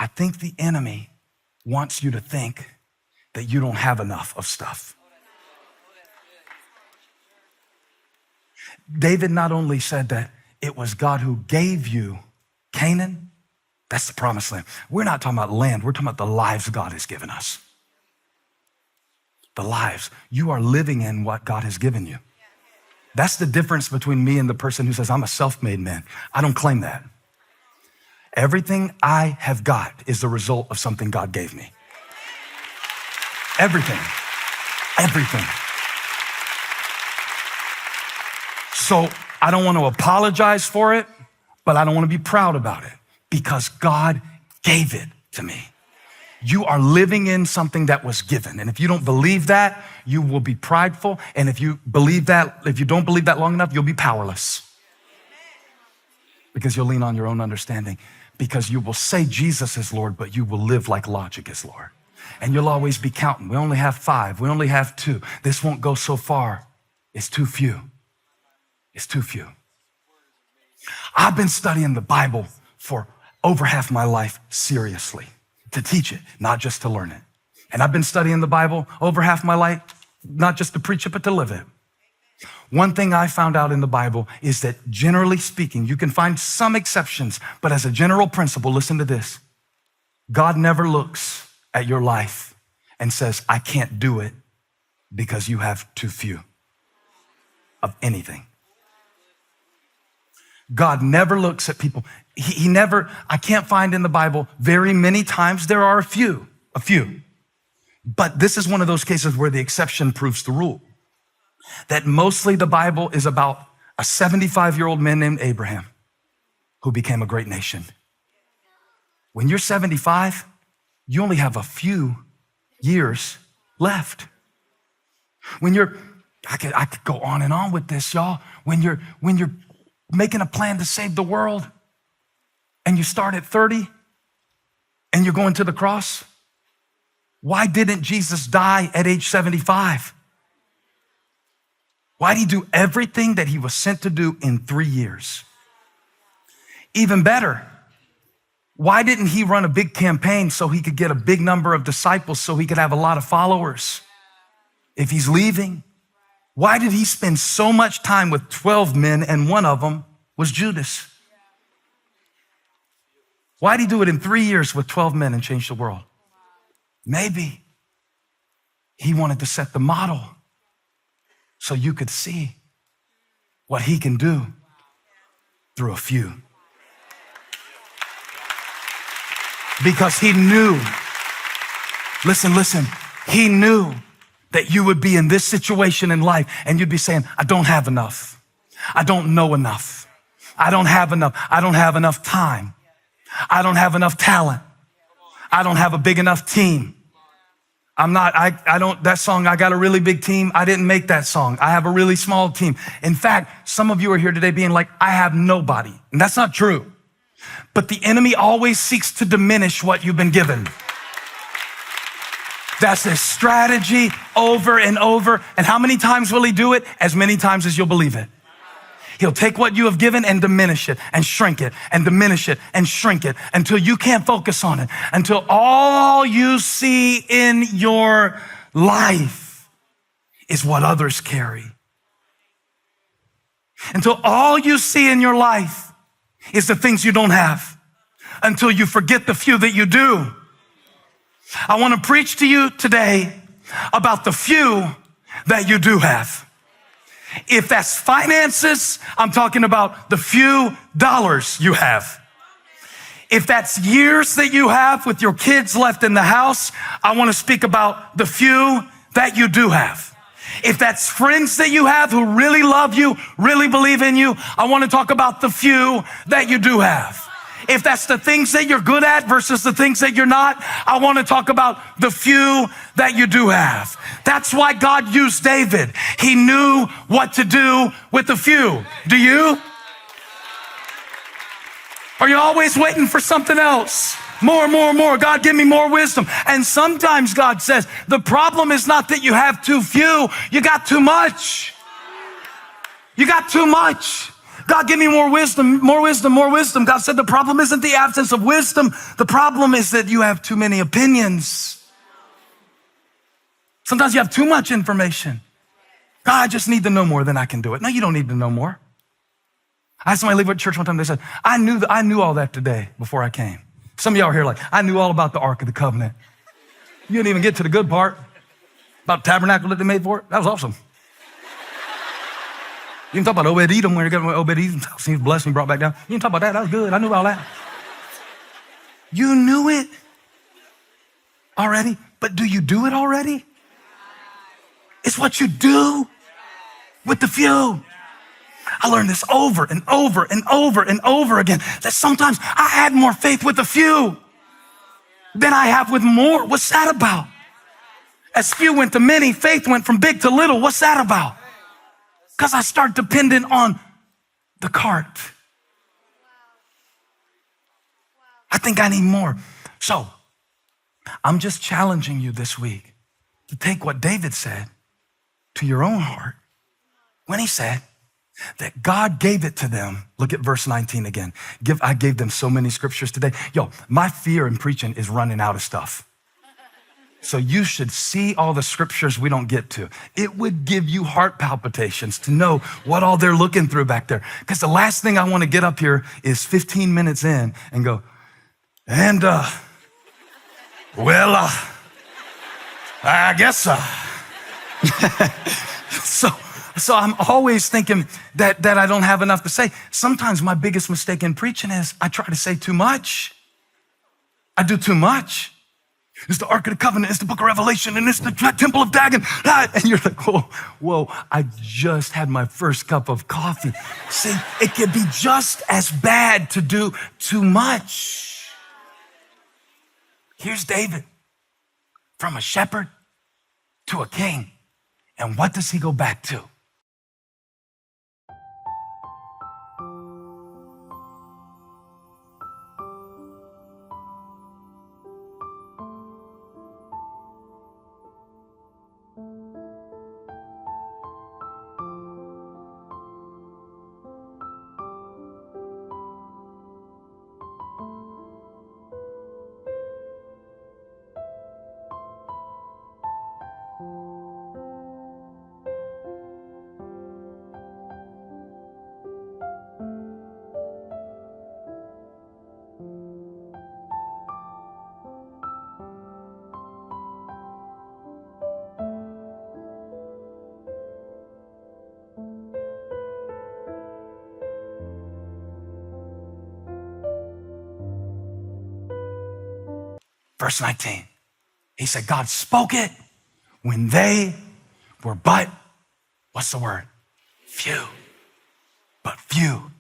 I think the enemy wants you to think that you don't have enough of stuff. David not only said that it was God who gave you Canaan, that's the promised land. We're not talking about land, we're talking about the lives God has given us. The lives. You are living in what God has given you. That's the difference between me and the person who says, I'm a self-made man. I don't claim that. Everything I have got is the result of something God gave me. Everything. Everything. So I don't want to apologize for it, but I don't want to be proud about it because God gave it to me. You are living in something that was given. And if you don't believe that, you will be prideful. And if you don't believe that long enough, you'll be powerless. Because you'll lean on your own understanding. Because you will say Jesus is Lord, but you will live like logic is Lord. And you'll always be counting. We only have 5. We only have 2. This won't go so far. It's too few. It's too few. I've been studying the Bible for over half my life seriously. To teach it, not just to learn it. And I've been studying the Bible over half my life, not just to preach it, but to live it. One thing I found out in the Bible is that generally speaking, you can find some exceptions, but as a general principle, listen to this. God never looks at your life and says, I can't do it because you have too few of anything. God never looks at people. He never, I can't find in the Bible very many times, there are a few. But this is one of those cases where the exception proves the rule. That mostly the Bible is about a 75-year-old man named Abraham who became a great nation. When you're 75, you only have a few years left. When you're, I could go on and on with this, y'all. When you're making a plan to save the world and you start at 30 and you're going to the cross, why didn't Jesus die at age 75? Why did he do everything that he was sent to do in 3 years? Even better, why didn't he run a big campaign so he could get a big number of disciples so he could have a lot of followers if he's leaving? Why did he spend so much time with 12 men and one of them was Judas? Why did he do it in 3 years with 12 men and change the world? Maybe he wanted to set the model so you could see what he can do through a few. Because he knew, listen, he knew that you would be in this situation in life and you'd be saying, I don't have enough. I don't know enough. I don't have enough. I don't have enough time. I don't have enough talent. I don't have a big enough team. That song, I got a really big team. I didn't make that song. I have a really small team. In fact, some of you are here today being like, I have nobody. And that's not true. But the enemy always seeks to diminish what you've been given. That's his strategy over and over. And how many times will he do it? As many times as you'll believe it. He'll take what you have given and diminish it and shrink it and diminish it and shrink it until you can't focus on it, until all you see in your life is what others carry. Until all you see in your life is the things you don't have, until you forget the few that you do. I want to preach to you today about the few that you do have. If that's finances, I'm talking about the few dollars you have. If that's years that you have with your kids left in the house, I want to speak about the few that you do have. If that's friends that you have who really love you, really believe in you, I want to talk about the few that you do have. If that's the things that you're good at versus the things that you're not, I want to talk about the few that you do have. That's why God used David. He knew what to do with the few. Do you? Are you always waiting for something else? More. God, give me more wisdom. And sometimes God says, the problem is not that you have too few, you got too much. You got too much. God, give me more wisdom, more wisdom, more wisdom. God said the problem isn't the absence of wisdom. The problem is that you have too many opinions. Sometimes you have too much information. God, I just need to know more than I can do it. No, you don't need to know more. I had somebody leave at church one time. They said, I knew all that today before I came. Some of y'all are here like, I knew all about the Ark of the Covenant. You didn't even get to the good part about the tabernacle that they made for it. That was awesome. You can talk about Obed-Edom when you're getting Obed-Edom's house. He was blessed and brought back down. You can talk about that. That was good. I knew all that. You knew it already, but do you do it already? It's what you do with the few. I learned this over and over and over and over again, that sometimes I had more faith with the few than I have with more. What's that about? As few went to many, faith went from big to little. What's that about? Because I start dependent on the cart. I think I need more. So I'm just challenging you this week to take what David said to your own heart when he said that God gave it to them. Look at verse 19 again. I gave them so many scriptures today. Yo, my fear in preaching is running out of stuff. So you should see all the scriptures we don't get to. It would give you heart palpitations to know what all they're looking through back there. Because the last thing I want to get up here is 15 minutes in and go, and I guess So I'm always thinking that I don't have enough to say. Sometimes my biggest mistake in preaching is I try to say too much. I do too much. It's the Ark of the Covenant, it's the book of Revelation, and it's the temple of Dagon. And you're like, whoa, I just had my first cup of coffee. See, it can be just as bad to do too much. Here's David, from a shepherd to a king. And what does he go back to? Verse 19, he said, God spoke it when they were but, what's the word? Few, but few.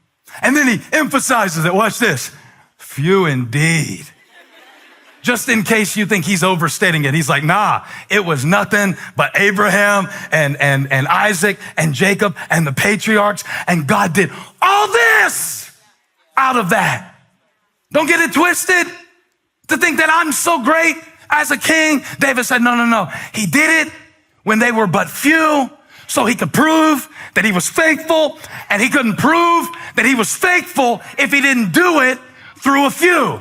And then he emphasizes it, watch this, few indeed. Just in case you think he's overstating it, he's like, nah, it was nothing but Abraham and Isaac and Jacob and the patriarchs, and God did all this out of that. Don't get it twisted. To think that I'm so great as a king. David said, no. He did it when they were but few, so he could prove that he was faithful, and he couldn't prove that he was faithful if he didn't do it through a few.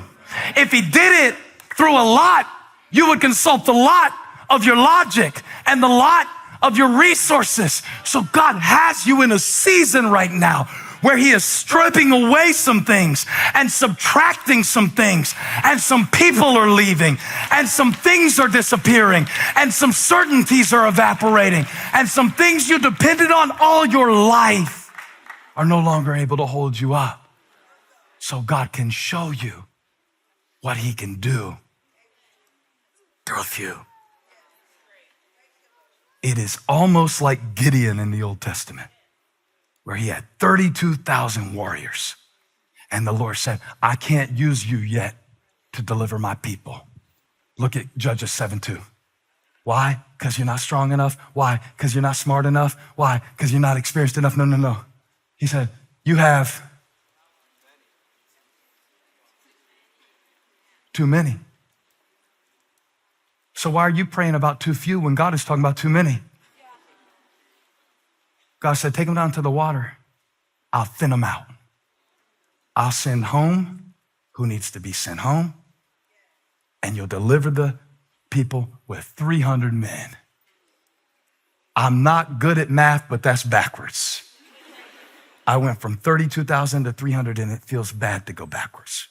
If he did it through a lot, you would consult the lot of your logic and the lot of your resources. So God has you in a season right now where he is stripping away some things and subtracting some things, and some people are leaving, and some things are disappearing, and some certainties are evaporating, and some things you depended on all your life are no longer able to hold you up. So God can show you what he can do through a few. It is almost like Gideon in the Old Testament, where he had 32,000 warriors. And the Lord said, I can't use you yet to deliver my people. Look at Judges 7:2. Why? Because you're not strong enough. Why? Because you're not smart enough. Why? Because you're not experienced enough. No. He said, you have too many. So why are you praying about too few when God is talking about too many? God said, take them down to the water I'll thin them out. I'll send home who needs to be sent home, and you'll deliver the people with 300 men. I'm not good at math, but that's backwards. I went from 32,000 to 300, and it feels bad to go backwards.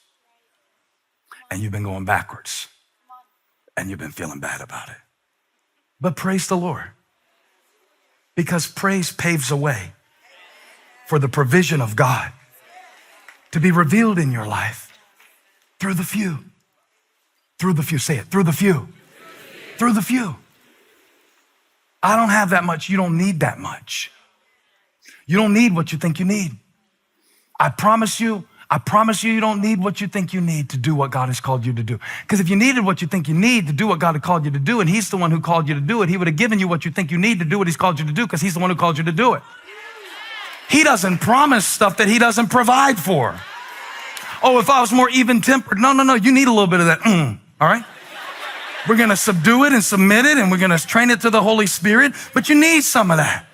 And you've been going backwards, and you've been feeling bad about it. But praise the Lord, because praise paves a way for the provision of God to be revealed in your life through the few. Through the few, say it, through the few. Through the few. I don't have that much, you don't need that much. You don't need what you think you need. I promise you, you don't need what you think you need to do what God has called you to do. Because if you needed what you think you need to do what God had called you to do, and he's the one who called you to do it, he would have given you what you think you need to do what he's called you to do, because he's the one who called you to do it. He doesn't promise stuff that he doesn't provide for. Oh, if I was more even-tempered. No, you need a little bit of that, all right? We're gonna subdue it and submit it, and we're gonna train it to the Holy Spirit, but you need some of that.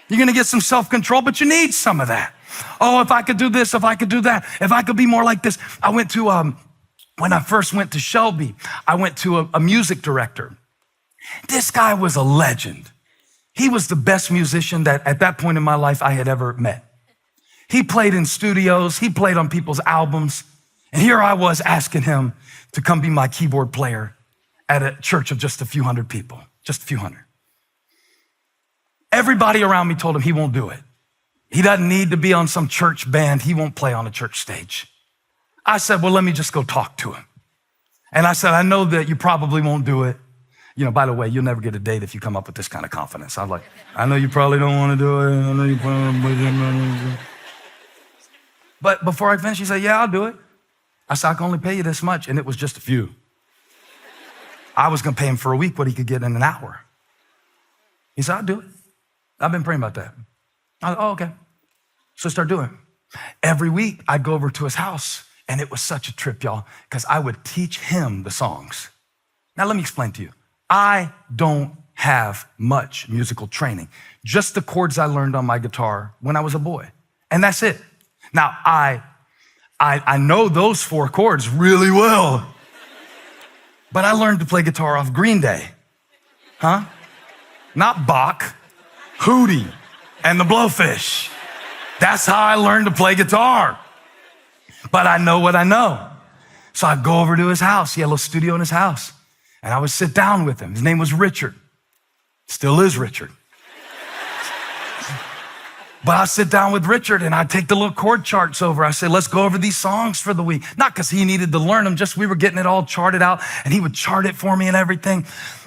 You're gonna get some self-control, but you need some of that. Oh, if I could do this, if I could do that, if I could be more like this. I went to, when I first went to Shelby, I went to a music director. This guy was a legend. He was the best musician that at that point in my life I had ever met. He played in studios, he played on people's albums, and here I was asking him to come be my keyboard player at a church of just a few hundred people, just a few hundred. Everybody around me told him he won't do it. He doesn't need to be on some church band. He won't play on a church stage. I said, well, let me just go talk to him. And I said, I know that you probably won't do it. You know, by the way, you'll never get a date if you come up with this kind of confidence. I'm like, I know you probably don't want to do it. I know you probably. But before I finished, he said, yeah, I'll do it. I said, I can only pay you this much. And it was just a few. I was going to pay him for a week what he could get in an hour. He said, I'll do it. I've been praying about that. I said, oh, okay. So I started doing it. Every week, I'd go over to his house, and it was such a trip, y'all, because I would teach him the songs. Now, let me explain to you. I don't have much musical training, just the chords I learned on my guitar when I was a boy, and that's it. Now, I know those 4 chords really well, but I learned to play guitar off Green Day, not Bach, Hootie, and the Blowfish. That's how I learned to play guitar. But I know what I know. So I'd go over to his house. He had a little studio in his house. And I would sit down with him. His name was Richard. Still is Richard. But I'd sit down with Richard and I'd take the little chord charts over. I said, let's go over these songs for the week. Not because he needed to learn them, just we were getting it all charted out and he would chart it for me and everything.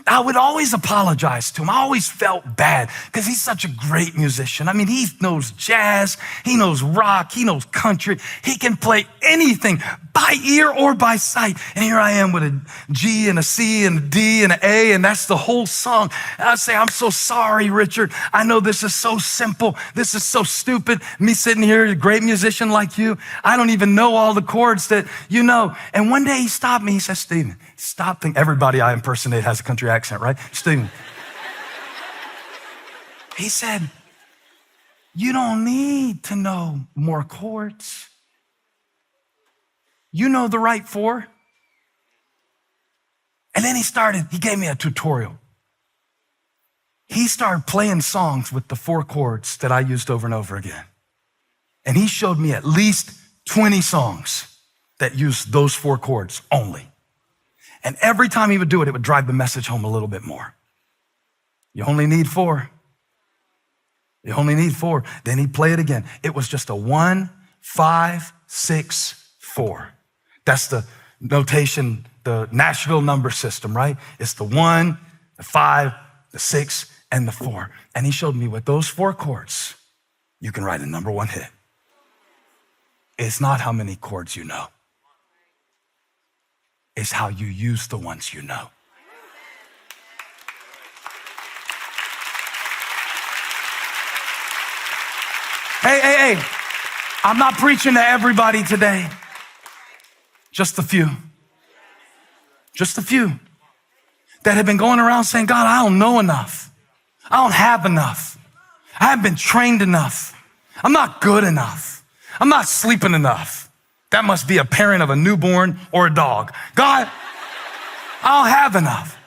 I would always apologize to him. I always felt bad because he's such a great musician. I mean, he knows jazz, he knows rock, he knows country. He can play anything by ear or by sight. And here I am with a G and a C and a D and an A, and that's the whole song. And I'd say, I'm so sorry, Richard. I know this is so simple. This is so stupid. Me sitting here, a great musician like you, I don't even know all the chords that you know. And one day he stopped me. He said, Steven, stop thinking. Everybody I impersonate has a country accent, right? Steven. He said, you don't need to know more chords. You know the right 4. And then he gave me a tutorial. He started playing songs with the 4 chords that I used over and over again. And he showed me at least 20 songs that used those 4 chords only. And every time he would do it, it would drive the message home a little bit more. You only need 4. You only need 4. Then he'd play it again. It was just a 1, 5, 6, 4. That's the notation, the Nashville number system, right? It's the 1, the 5, the 6, and the 4. And he showed me with those 4 chords, you can write a number 1 hit. It's not how many chords you know. It's how you use the ones you know. Hey. I'm not preaching to everybody today. Just a few. Just a few that have been going around saying, God, I don't know enough. I don't have enough. I haven't been trained enough. I'm not good enough. I'm not sleeping enough. That must be a parent of a newborn or a dog. God, I don't have enough.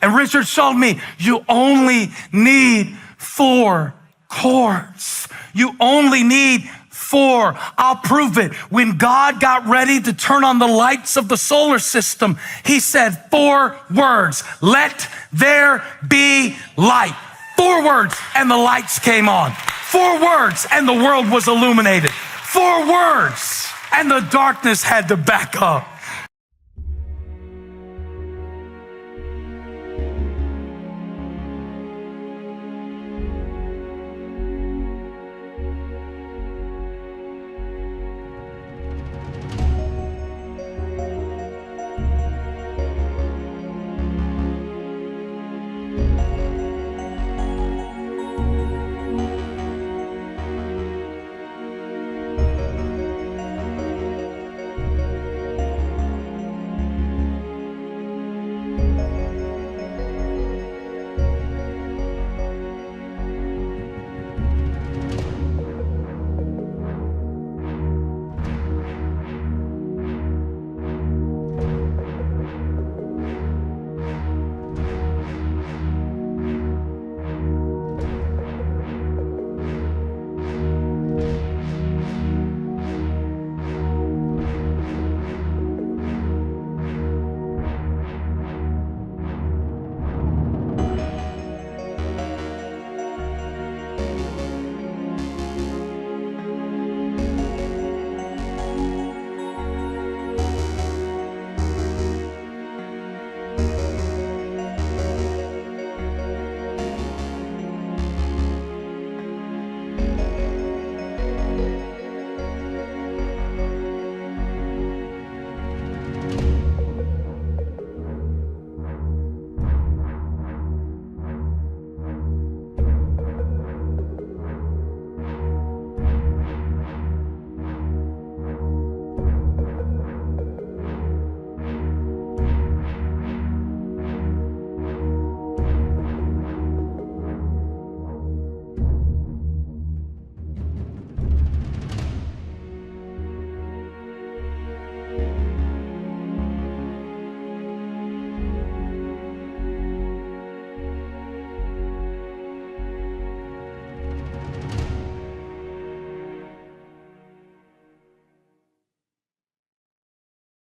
And Richard showed me, you only need 4 chords. You only need 4. I'll prove it. When God got ready to turn on the lights of the solar system, he said 4 words, let there be light. 4 words and the lights came on. 4 words and the world was illuminated. 4 words and the darkness had to back up.